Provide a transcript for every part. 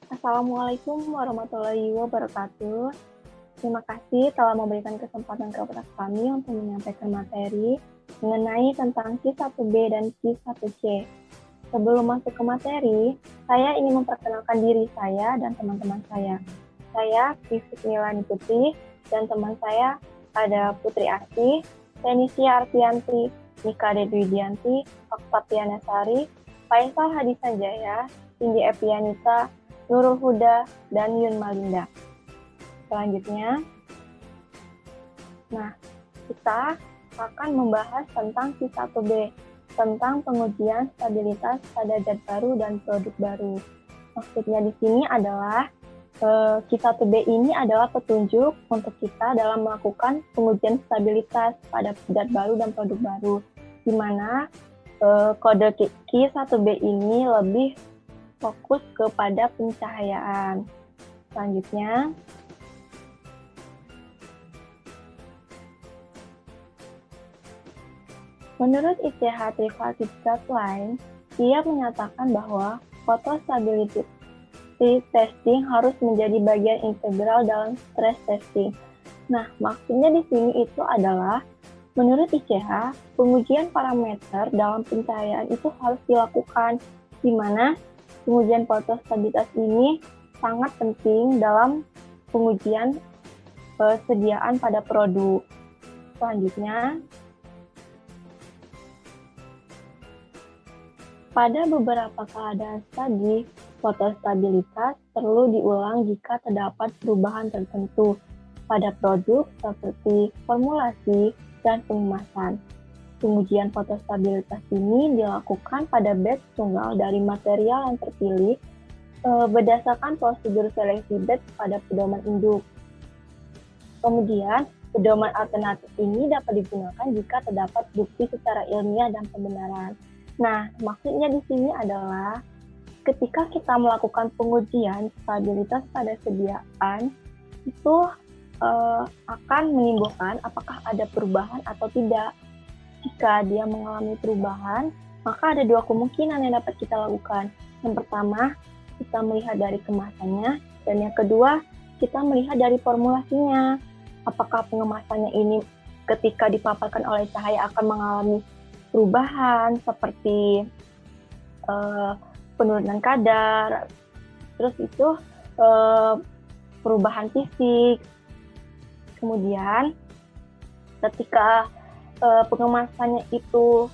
Assalamualaikum warahmatullahi wabarakatuh. Terima kasih telah memberikan kesempatan kepada kami untuk menyampaikan materi mengenai tentang Q1B dan Q1C. Sebelum masuk ke materi, saya ingin memperkenalkan diri saya dan teman-teman saya. Saya Vivit Milani Putri dan teman saya ada Putri Asih, Tenisia Arfianti, Nika Dedwidianti, Oktaviana Sari, Faisal Hadi Sanjaya, Cindy Epianita, Nurul Huda, dan Yun Malinda. Selanjutnya, kita akan membahas tentang Q1B, tentang pengujian stabilitas pada zat baru dan produk baru. Maksudnya di sini adalah Q1B ini adalah petunjuk untuk kita dalam melakukan pengujian stabilitas pada zat baru dan produk baru, di mana kode Q1B ini lebih fokus kepada pencahayaan. Selanjutnya, menurut ICH Tripartite Guideline, ia menyatakan bahwa photostability testing harus menjadi bagian integral dalam stress testing. Nah, maksudnya di sini itu adalah menurut ICH, pengujian parameter dalam pencahayaan itu harus dilakukan, di mana pengujian photostabilitas ini sangat penting dalam pengujian persediaan pada produk. Selanjutnya, pada beberapa keadaan studi, photostabilitas perlu diulang jika terdapat perubahan tertentu pada produk seperti formulasi dan pengemasan. Pengujian photostabilitas ini dilakukan pada batch tunggal dari material yang terpilih berdasarkan prosedur seleksi batch pada pedoman induk. Kemudian, pedoman alternatif ini dapat digunakan jika terdapat bukti secara ilmiah dan pembenaran. Nah, maksudnya di sini adalah ketika kita melakukan pengujian stabilitas pada sediaan, itu akan menimbulkan apakah ada perubahan atau tidak. Jika dia mengalami perubahan, maka ada dua kemungkinan yang dapat kita lakukan. Yang pertama, kita melihat dari kemasannya, dan yang kedua, kita melihat dari formulasinya. Apakah pengemasannya ini ketika dipaparkan oleh cahaya akan mengalami perubahan seperti penurunan kadar, terus itu perubahan fisik. Kemudian, ketika pengemasannya itu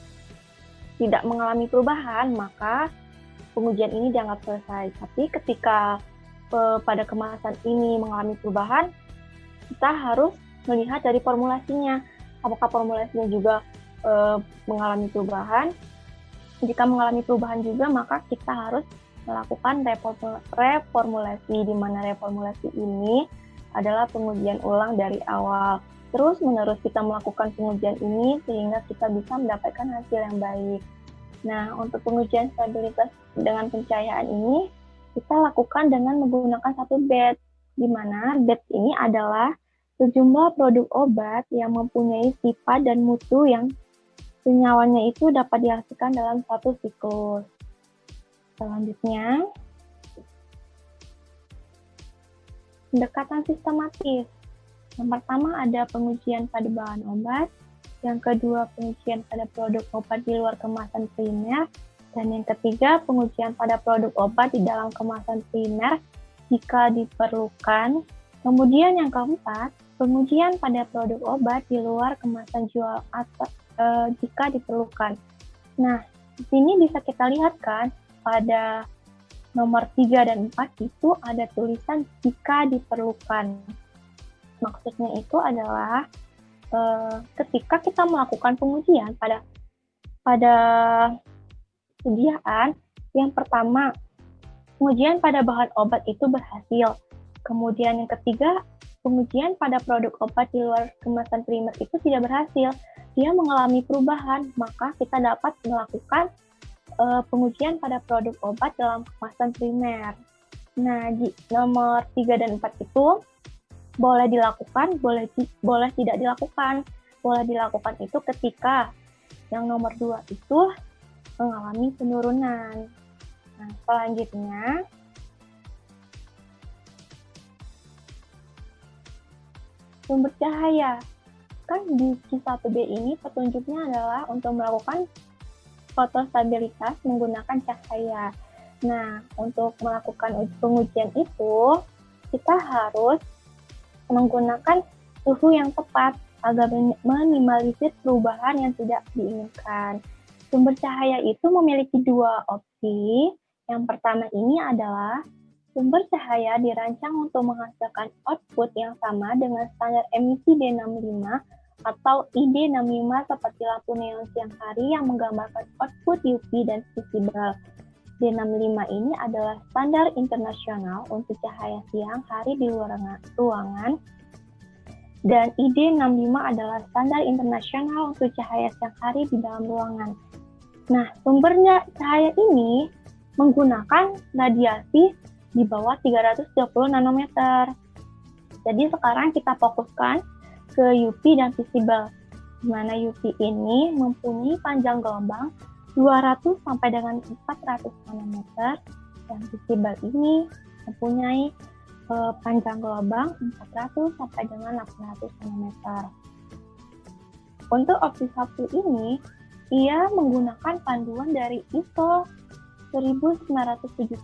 tidak mengalami perubahan, maka pengujian ini dianggap selesai. Tapi ketika pada kemasan ini mengalami perubahan, kita harus melihat dari formulasinya. Apakah formulasinya juga mengalami perubahan? Jika mengalami perubahan juga, maka kita harus melakukan reformulasi, di mana reformulasi ini adalah pengujian ulang dari awal. Terus menerus kita melakukan pengujian ini sehingga kita bisa mendapatkan hasil yang baik. Nah, untuk pengujian stabilitas dengan pencahayaan ini kita lakukan dengan menggunakan satu batch, di mana batch ini adalah sejumlah produk obat yang mempunyai sifat dan mutu yang senyawanya itu dapat dihasilkan dalam satu siklus. Selanjutnya, pendekatan sistematis. Yang pertama ada pengujian pada bahan obat, yang kedua pengujian pada produk obat di luar kemasan primer, dan yang ketiga pengujian pada produk obat di dalam kemasan primer jika diperlukan. Kemudian yang keempat, pengujian pada produk obat di luar kemasan jual atau jika diperlukan. Nah, di sini bisa kita lihat kan pada nomor 3 dan 4 itu ada tulisan jika diperlukan. Maksudnya itu adalah ketika kita melakukan pengujian pada sediaan, yang pertama pengujian pada bahan obat itu berhasil. Kemudian yang ketiga, pengujian pada produk obat di luar kemasan primer itu tidak berhasil. Dia mengalami perubahan, maka kita dapat melakukan pengujian pada produk obat dalam kemasan primer. Nah, di nomor 3 dan 4 itu boleh dilakukan, boleh tidak dilakukan. Boleh dilakukan itu ketika yang nomor 2 itu mengalami penurunan. Nah, selanjutnya sumber cahaya. Kan di Q1B ini petunjuknya adalah untuk melakukan fotostabilitas menggunakan cahaya. Nah, untuk melakukan pengujian itu, kita harus menggunakan suhu yang tepat agar minimalisir perubahan yang tidak diinginkan. Sumber cahaya itu memiliki dua opsi. Yang pertama ini adalah sumber cahaya dirancang untuk menghasilkan output yang sama dengan standar emisi D65 atau ID65 seperti lampu neon siang hari yang menggambarkan output UV dan visible. D65 ini adalah standar internasional untuk cahaya siang hari di luar ruangan, dan ID65 adalah standar internasional untuk cahaya siang hari di dalam ruangan. Nah, sumbernya cahaya ini menggunakan radiasi di bawah 320 nanometer. Jadi sekarang kita fokuskan ke UV dan visible, di mana UV ini mempunyai panjang gelombang 200 sampai dengan 400 nanometer, dan visible ini mempunyai panjang gelombang 400 sampai dengan 800 nanometer. Untuk opsi 1 ini, ia menggunakan panduan dari ISO 1977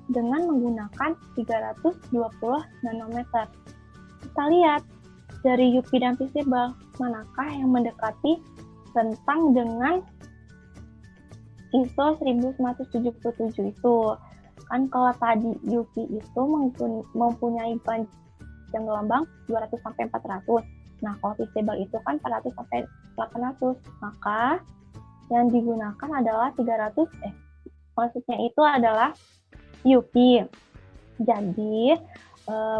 dengan menggunakan 320 nanometer. Kita lihat dari UV dan visible, manakah yang mendekati rentang dengan ISO 1977 itu. Kan kalau tadi UV itu mempunyai panjang gelombang 200 sampai 400. Nah, kalau visible itu kan 400 sampai 800. Maka yang digunakan adalah 300, maksudnya itu adalah UV. Jadi,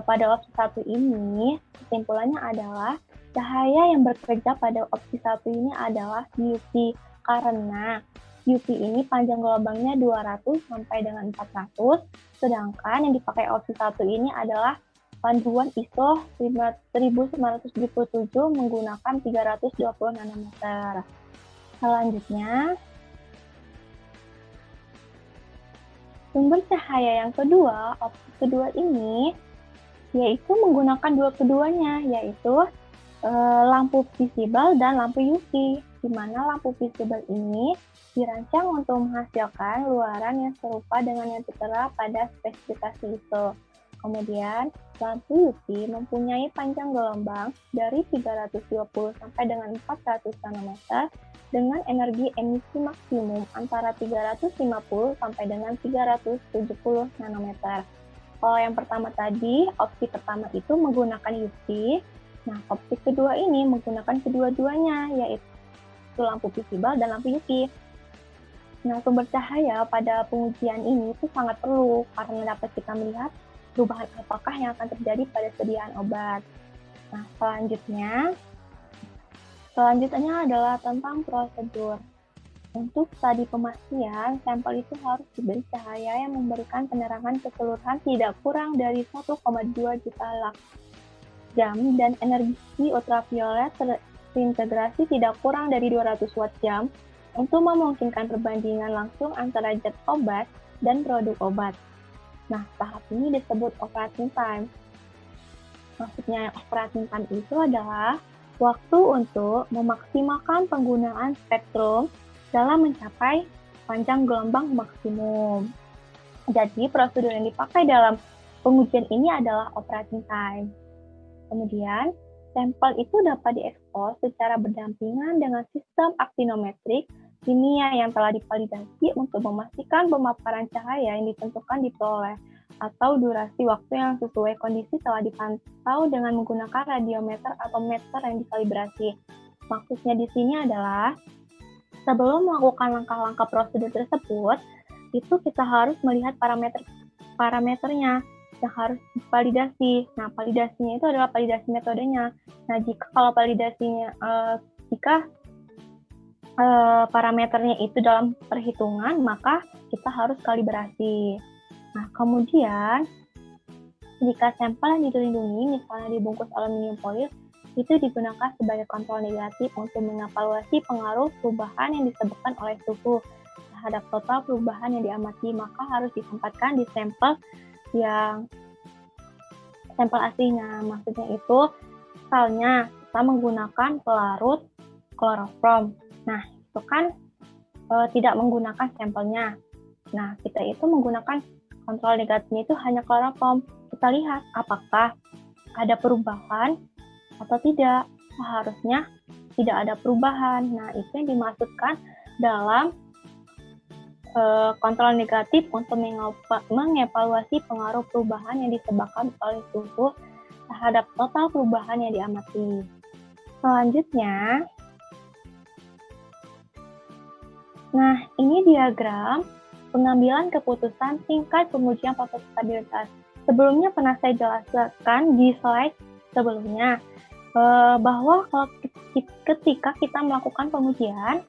pada opsi 1 ini, kesimpulannya adalah cahaya yang bekerja pada opsi 1 ini adalah UV, karena UV ini panjang gelombangnya 200 sampai dengan 400, sedangkan yang dipakai opsi 1 ini adalah panduan ISO 1977 menggunakan 320 nanometer. Selanjutnya, sumber cahaya yang kedua, opsi kedua ini, yaitu menggunakan keduanya, yaitu lampu visible dan lampu UV, di mana lampu visible ini dirancang untuk menghasilkan luaran yang serupa dengan yang tertera pada spesifikasi ISO. Kemudian, lampu UV mempunyai panjang gelombang dari 320 sampai dengan 400 nanometer dengan energi emisi maksimum antara 350 sampai dengan 370 nanometer. Kalau yang pertama tadi, opsi pertama itu menggunakan UV. Nah, opsi kedua ini menggunakan kedua-duanya, yaitu lampu visible dan lampu UV. Nah, sumber cahaya pada pengujian ini itu sangat perlu karena dapat kita melihat perubahan apakah yang akan terjadi pada sediaan obat. Nah, selanjutnya adalah tentang prosedur. Untuk studi pemastian, sampel itu harus diberi cahaya yang memberikan penerangan keseluruhan tidak kurang dari 1,2 juta lux jam dan energi ultraviolet terintegrasi tidak kurang dari 200 watt jam untuk memungkinkan perbandingan langsung antara zat obat dan produk obat. Nah, tahap ini disebut operating time. Maksudnya operating time itu adalah waktu untuk memaksimalkan penggunaan spektrum dalam mencapai panjang gelombang maksimum. Jadi, prosedur yang dipakai dalam pengujian ini adalah operating time. Kemudian, sampel itu dapat diekspos secara berdampingan dengan sistem aktinometrik kimia yang telah divalidasi untuk memastikan pemaparan cahaya yang ditentukan diperoleh atau durasi waktu yang sesuai kondisi telah dipantau dengan menggunakan radiometer atau meter yang dikalibrasi. Maksudnya di sini adalah sebelum melakukan langkah-langkah prosedur tersebut, itu kita harus melihat parameternya yang harus divalidasi. Nah, validasinya itu adalah validasi metodenya. Nah, jika parameternya itu dalam perhitungan, maka kita harus kalibrasi. Nah, kemudian jika sampel yang dilindungi, misalnya dibungkus aluminium foil, itu digunakan sebagai kontrol negatif untuk mengevaluasi pengaruh perubahan yang disebabkan oleh suhu terhadap total perubahan yang diamati, maka harus ditempatkan di sampel aslinya. Maksudnya itu Misalnya, kita menggunakan pelarut kloroform. Nah, itu kan tidak menggunakan sampelnya. Nah, kita itu menggunakan kontrol negatifnya itu hanya kloroform. Kita lihat apakah ada perubahan atau tidak. Seharusnya tidak ada perubahan. Nah, itu yang dimaksudkan dalam kontrol negatif untuk mengevaluasi pengaruh perubahan yang disebabkan oleh suhu terhadap total perubahan yang diamati. Selanjutnya, nah ini diagram pengambilan keputusan tingkat pengujian fotostabilitas. Sebelumnya pernah saya jelaskan di slide sebelumnya bahwa kalau ketika kita melakukan pengujian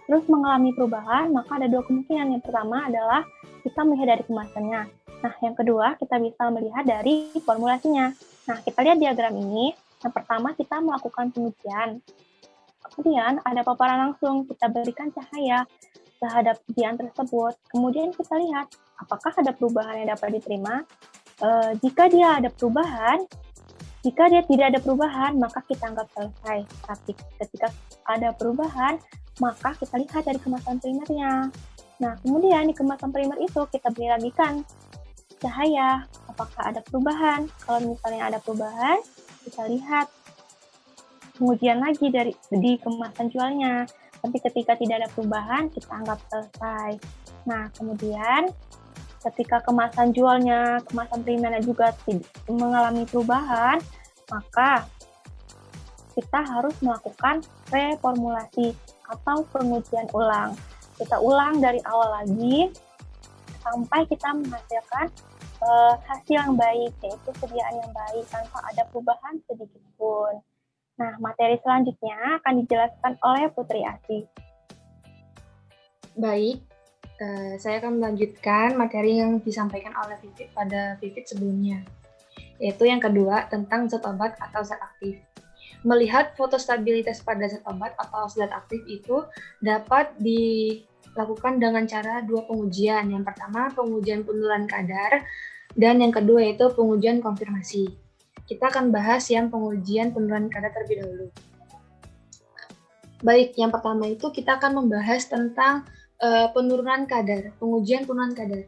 terus mengalami perubahan, maka ada dua kemungkinan. Yang pertama adalah kita melihat dari kemasannya. Nah, yang kedua kita bisa melihat dari formulasinya. Nah, kita lihat diagram ini. Yang pertama kita melakukan pengujian. Kemudian ada paparan langsung, kita berikan cahaya terhadap ujian tersebut. Kemudian kita lihat apakah ada perubahan yang dapat diterima. Jika dia ada perubahan, jika dia tidak ada perubahan, maka kita anggap selesai. Tapi ketika ada perubahan, maka kita lihat dari kemasan primernya. Nah, kemudian di kemasan primer itu kita beri ragikan cahaya, apakah ada perubahan. Kalau misalnya ada perubahan, kita lihat pengujian lagi di kemasan jualnya. Tapi ketika tidak ada perubahan, kita anggap selesai. Nah, kemudian ketika kemasan jualnya, kemasan primernya juga mengalami perubahan, maka kita harus melakukan reformulasi atau pengujian ulang. Kita ulang dari awal lagi sampai kita menghasilkan hasil yang baik, yaitu sediaan yang baik tanpa ada perubahan sedikit pun. Nah, materi selanjutnya akan dijelaskan oleh Putri Asih. Baik, saya akan melanjutkan materi yang disampaikan oleh Vivit pada Vivit sebelumnya, yaitu yang kedua tentang zat obat atau zat aktif. Melihat fotostabilitas pada zat obat atau zat aktif itu dapat dilakukan dengan cara dua pengujian. Yang pertama, pengujian penurunan kadar, dan yang kedua yaitu pengujian konfirmasi. Kita akan bahas yang pengujian penurunan kadar terlebih dahulu. Baik, yang pertama itu kita akan membahas tentang penurunan kadar, pengujian penurunan kadar.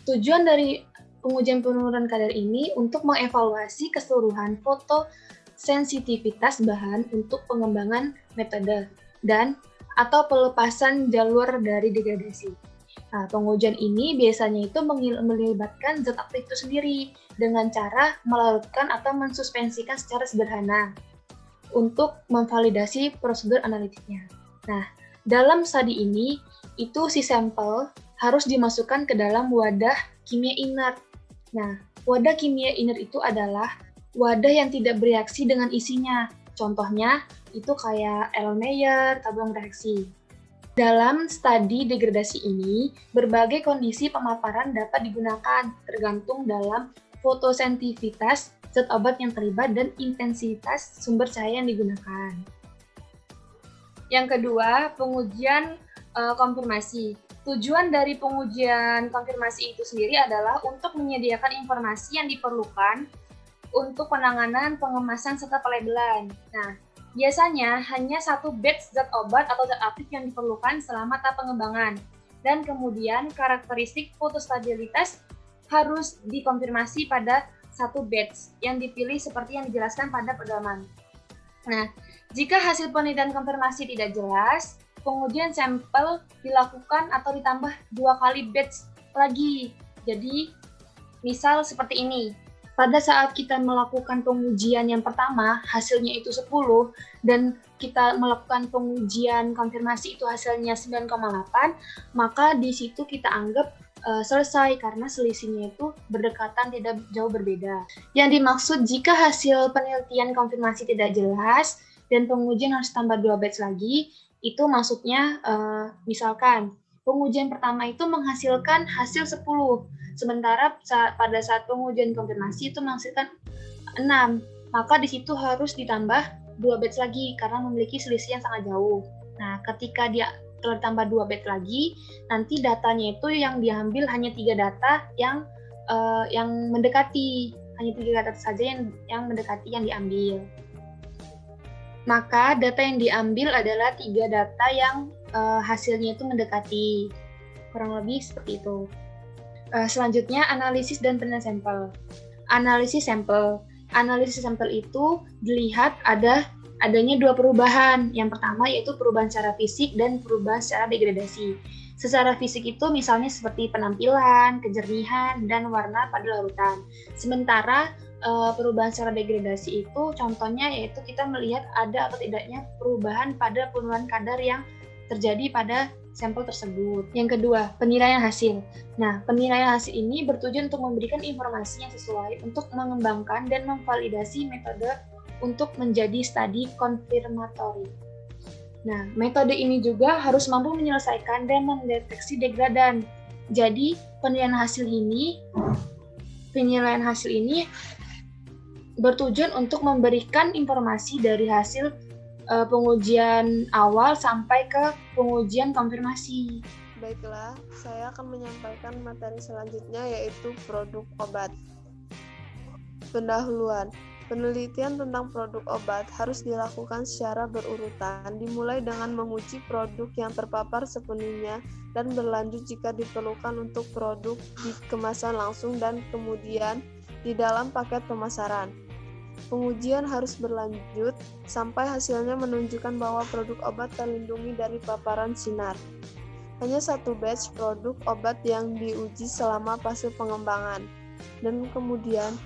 Tujuan dari pengujian penurunan kadar ini untuk mengevaluasi keseluruhan fotosensitivitas bahan untuk pengembangan metode dan atau pelepasan jalur dari degradasi. Nah, pengujian ini biasanya itu melibatkan zat aktif itu sendiri dengan cara melarutkan atau mensuspensikan secara sederhana untuk memvalidasi prosedur analitiknya. Nah, dalam studi ini, itu si sampel harus dimasukkan ke dalam wadah kimia inert. Nah, wadah kimia inert itu adalah wadah yang tidak bereaksi dengan isinya. Contohnya, itu kayak Erlenmeyer, tabung reaksi. Dalam studi degradasi ini, berbagai kondisi pemaparan dapat digunakan tergantung dalam fotosensitivitas zat obat yang terlibat dan intensitas sumber cahaya yang digunakan. Yang kedua, pengujian konfirmasi. Tujuan dari pengujian konfirmasi itu sendiri adalah untuk menyediakan informasi yang diperlukan untuk penanganan, pengemasan, serta pelabelan. Nah, biasanya hanya satu batch zat obat atau zat aktif yang diperlukan selama tahap pengembangan. Dan kemudian karakteristik fotostabilitas harus dikonfirmasi pada satu batch yang dipilih seperti yang dijelaskan pada pedoman. Nah, jika hasil penelitian konfirmasi tidak jelas, pengujian sampel dilakukan atau ditambah 2 kali batch lagi. Jadi, misal seperti ini. Pada saat kita melakukan pengujian yang pertama, hasilnya itu 10, dan kita melakukan pengujian konfirmasi itu hasilnya 9,8, maka di situ kita anggap selesai karena selisihnya itu berdekatan, tidak jauh berbeda. Yang dimaksud jika hasil penelitian konfirmasi tidak jelas dan pengujian harus tambah 2 batch lagi, itu maksudnya misalkan pengujian pertama itu menghasilkan hasil 10, sementara pada saat pengujian konfirmasi itu menghasilkan 6, maka di situ harus ditambah 2 batch lagi karena memiliki selisih yang sangat jauh. Nah, ketika dia telah ditambah 2 batch lagi, nanti datanya itu yang diambil hanya 3 data yang mendekati, hanya 3 data saja yang mendekati yang diambil. Maka data yang diambil adalah 3 data yang hasilnya itu mendekati. Kurang lebih seperti itu. Selanjutnya, analisis dan penilaian sampel. Analisis sampel. Analisis sampel itu dilihat adanya 2 perubahan. Yang pertama yaitu perubahan secara fisik dan perubahan secara degradasi. Secara fisik itu misalnya seperti penampilan, kejernihan, dan warna pada larutan. Sementara perubahan secara degradasi itu contohnya yaitu kita melihat ada atau tidaknya perubahan pada penurunan kadar yang terjadi pada sampel tersebut. Yang kedua, penilaian hasil. Nah, penilaian hasil ini bertujuan untuk memberikan informasi yang sesuai untuk mengembangkan dan memvalidasi metode untuk menjadi studi konfirmatori. Nah, metode ini juga harus mampu menyelesaikan dan mendeteksi degradan. Jadi, penilaian hasil ini bertujuan untuk memberikan informasi dari hasil pengujian awal sampai ke pengujian konfirmasi. Baiklah, saya akan menyampaikan materi selanjutnya yaitu produk obat. Pendahuluan. Penelitian tentang produk obat harus dilakukan secara berurutan, dimulai dengan menguji produk yang terpapar sepenuhnya dan berlanjut jika diperlukan untuk produk di kemasan langsung dan kemudian di dalam paket pemasaran. Pengujian harus berlanjut sampai hasilnya menunjukkan bahwa produk obat terlindungi dari paparan sinar. Hanya satu batch produk obat yang diuji selama fase pengembangan. Dan kemudian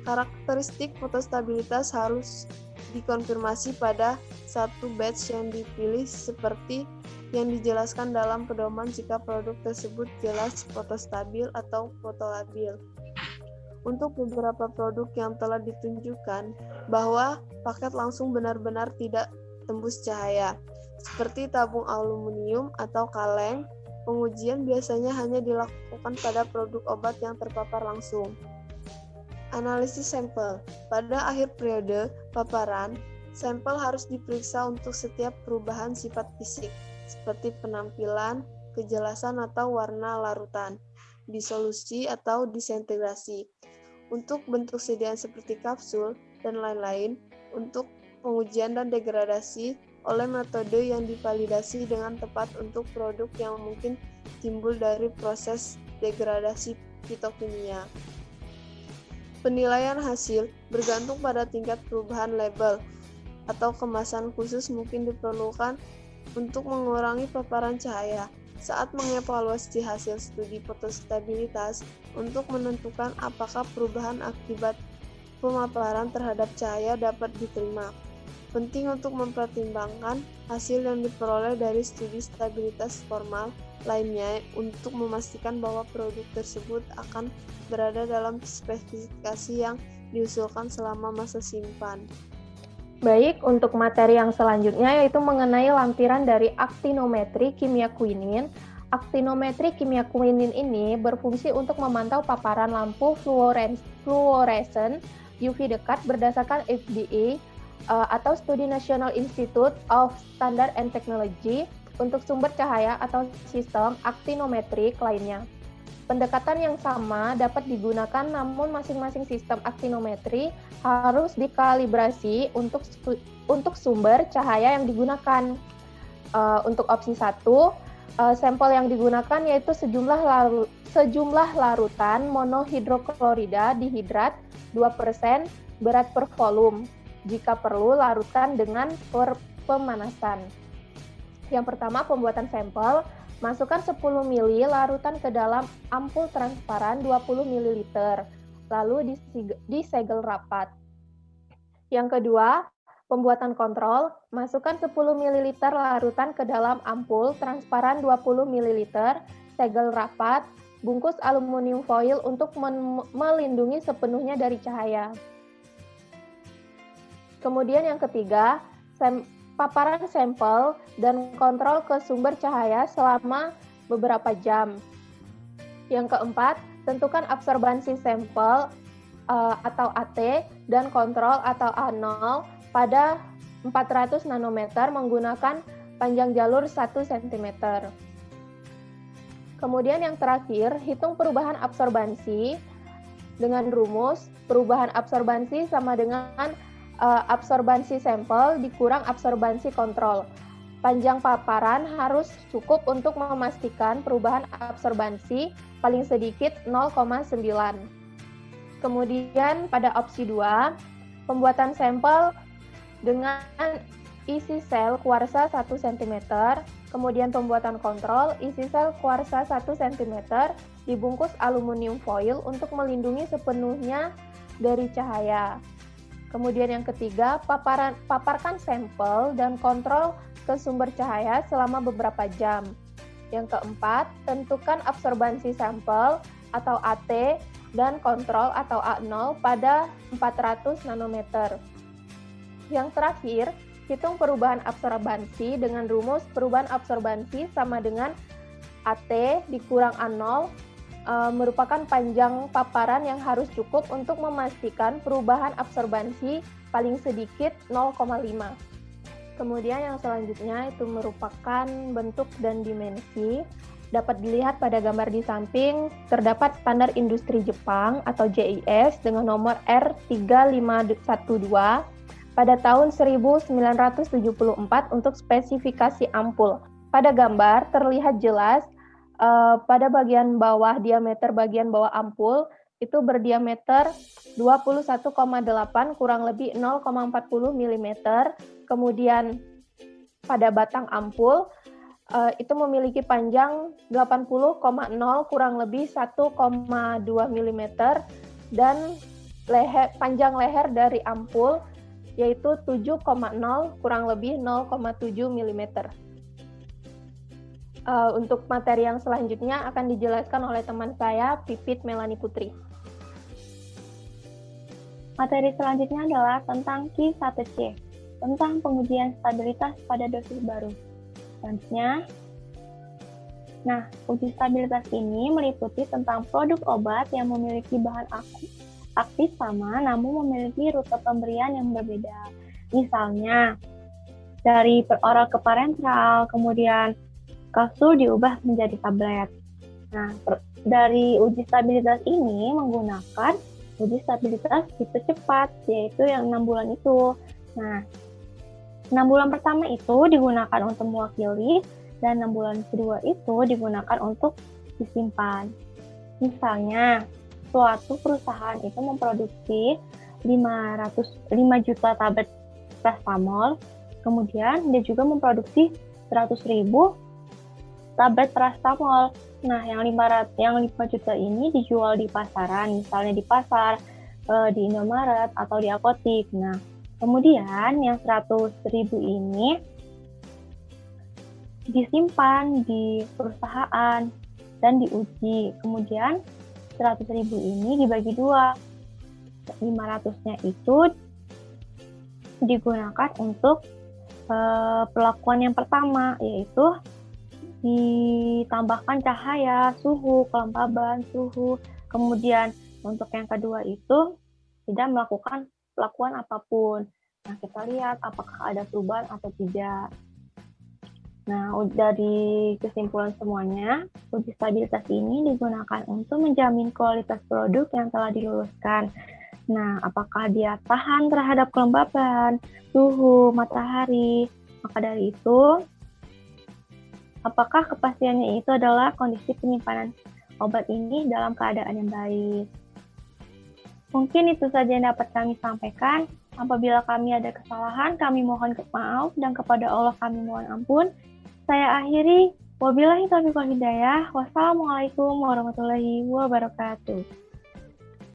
karakteristik fotostabilitas harus dikonfirmasi pada satu batch yang dipilih seperti yang dijelaskan dalam pedoman jika produk tersebut jelas fotostabil atau fotolabil. Untuk beberapa produk yang telah ditunjukkan bahwa paket langsung benar-benar tidak tembus cahaya, seperti tabung aluminium atau kaleng, pengujian biasanya hanya dilakukan pada produk obat yang terpapar langsung. Analisis sampel. Pada akhir periode paparan, sampel harus diperiksa untuk setiap perubahan sifat fisik, seperti penampilan, kejelasan atau warna larutan, disolusi atau disintegrasi, untuk bentuk sediaan seperti kapsul, dan lain-lain, untuk pengujian dan degradasi oleh metode yang divalidasi dengan tepat untuk produk yang mungkin timbul dari proses degradasi fitokimia. Penilaian hasil bergantung pada tingkat perubahan label atau kemasan khusus mungkin diperlukan untuk mengurangi paparan cahaya. Saat mengevaluasi hasil studi fotostabilitas untuk menentukan apakah perubahan akibat pemaparan terhadap cahaya dapat diterima. Penting untuk mempertimbangkan hasil yang diperoleh dari studi stabilitas formal lainnya untuk memastikan bahwa produk tersebut akan berada dalam spesifikasi yang diusulkan selama masa simpan. Baik, untuk materi yang selanjutnya yaitu mengenai lampiran dari aktinometri kimia kuinin. Aktinometri kimia kuinin ini berfungsi untuk memantau paparan lampu fluoresen UV dekat berdasarkan FDA atau Studi National Institute of Standard and Technology untuk sumber cahaya atau sistem aktinometrik lainnya. Pendekatan yang sama dapat digunakan, namun masing-masing sistem aktinometri harus dikalibrasi untuk sumber cahaya yang digunakan. Untuk opsi 1, sampel yang digunakan yaitu sejumlah larutan monohidroklorida dihidrat 2% berat per volume. Jika perlu, larutan dengan pemanasan. Yang pertama, pembuatan sampel. Masukkan 10 ml larutan ke dalam ampul transparan 20 ml, lalu disegel rapat. Yang kedua, pembuatan kontrol. Masukkan 10 ml larutan ke dalam ampul transparan 20 ml, segel rapat, bungkus aluminium foil untuk melindungi sepenuhnya dari cahaya. Kemudian yang ketiga, paparan sampel dan kontrol ke sumber cahaya selama beberapa jam. Yang keempat, tentukan absorbansi sampel atau AT dan kontrol atau A0 pada 400 nanometer menggunakan panjang jalur 1 cm. Kemudian yang terakhir, hitung perubahan absorbansi dengan rumus perubahan absorbansi sama dengan absorbansi sampel dikurang absorbansi kontrol. Panjang paparan harus cukup untuk memastikan perubahan absorbansi paling sedikit 0,9. Kemudian pada opsi 2, pembuatan sampel dengan isi sel kuarsa 1 cm, kemudian pembuatan kontrol isi sel kuarsa 1 cm dibungkus aluminium foil untuk melindungi sepenuhnya dari cahaya. Kemudian yang ketiga, paparkan sampel dan kontrol ke sumber cahaya selama beberapa jam. Yang keempat, tentukan absorbansi sampel atau AT dan kontrol atau A0 pada 400 nanometer. Yang terakhir, hitung perubahan absorbansi dengan rumus perubahan absorbansi sama dengan AT dikurang A0 merupakan panjang paparan yang harus cukup untuk memastikan perubahan absorbansi paling sedikit 0,5. Kemudian yang selanjutnya itu merupakan bentuk dan dimensi. Dapat dilihat pada gambar di samping, terdapat standar industri Jepang atau JIS dengan nomor R3512 pada tahun 1974 untuk spesifikasi ampul. Pada gambar terlihat jelas pada bagian bawah, diameter bagian bawah ampul itu berdiameter 21,8 kurang lebih 0,40 mm. Kemudian pada batang ampul itu memiliki panjang 80,0 kurang lebih 1,2 mm dan panjang leher dari ampul yaitu 7,0 kurang lebih 0,7 mm. Untuk materi yang selanjutnya akan dijelaskan oleh teman saya, Pipit Melani Putri. Materi selanjutnya adalah tentang Q1C, tentang pengujian stabilitas pada dosis baru. Selanjutnya, uji stabilitas ini meliputi tentang produk obat yang memiliki bahan aktif sama namun memiliki rute pemberian yang berbeda. Misalnya, dari peroral ke parenteral, kemudian kapsul diubah menjadi tablet. Dari uji stabilitas ini menggunakan uji stabilitas tipe cepat, yaitu yang 6 bulan itu. 6 bulan pertama itu digunakan untuk mewakili, dan 6 bulan kedua itu digunakan untuk disimpan. Misalnya, suatu perusahaan itu memproduksi 5 juta tablet paracetamol, kemudian dia juga memproduksi 100.000 tablet paracetamol. Yang 5 juta ini dijual di pasaran, misalnya di pasar, di Indomaret atau di apotik. Kemudian yang 100.000 ini disimpan di perusahaan dan diuji. Kemudian 100.000 ini dibagi 2. 500-nya itu digunakan untuk perlakuan yang pertama, yaitu ditambahkan cahaya, suhu, kelembaban, suhu. Kemudian untuk yang kedua itu tidak melakukan perlakuan apapun. Kita lihat apakah ada perubahan atau tidak. Dari kesimpulan semuanya, uji stabilitas ini digunakan untuk menjamin kualitas produk yang telah diluluskan. Apakah dia tahan terhadap kelembaban, suhu, matahari. Maka dari itu, apakah kepastiannya itu adalah kondisi penyimpanan obat ini dalam keadaan yang baik. Mungkin itu saja yang dapat kami sampaikan. Apabila kami ada kesalahan, kami mohon maaf, dan kepada Allah kami mohon ampun. Saya akhiri. Wabillahi taufiq wal hidayah. Wassalamualaikum warahmatullahi wabarakatuh.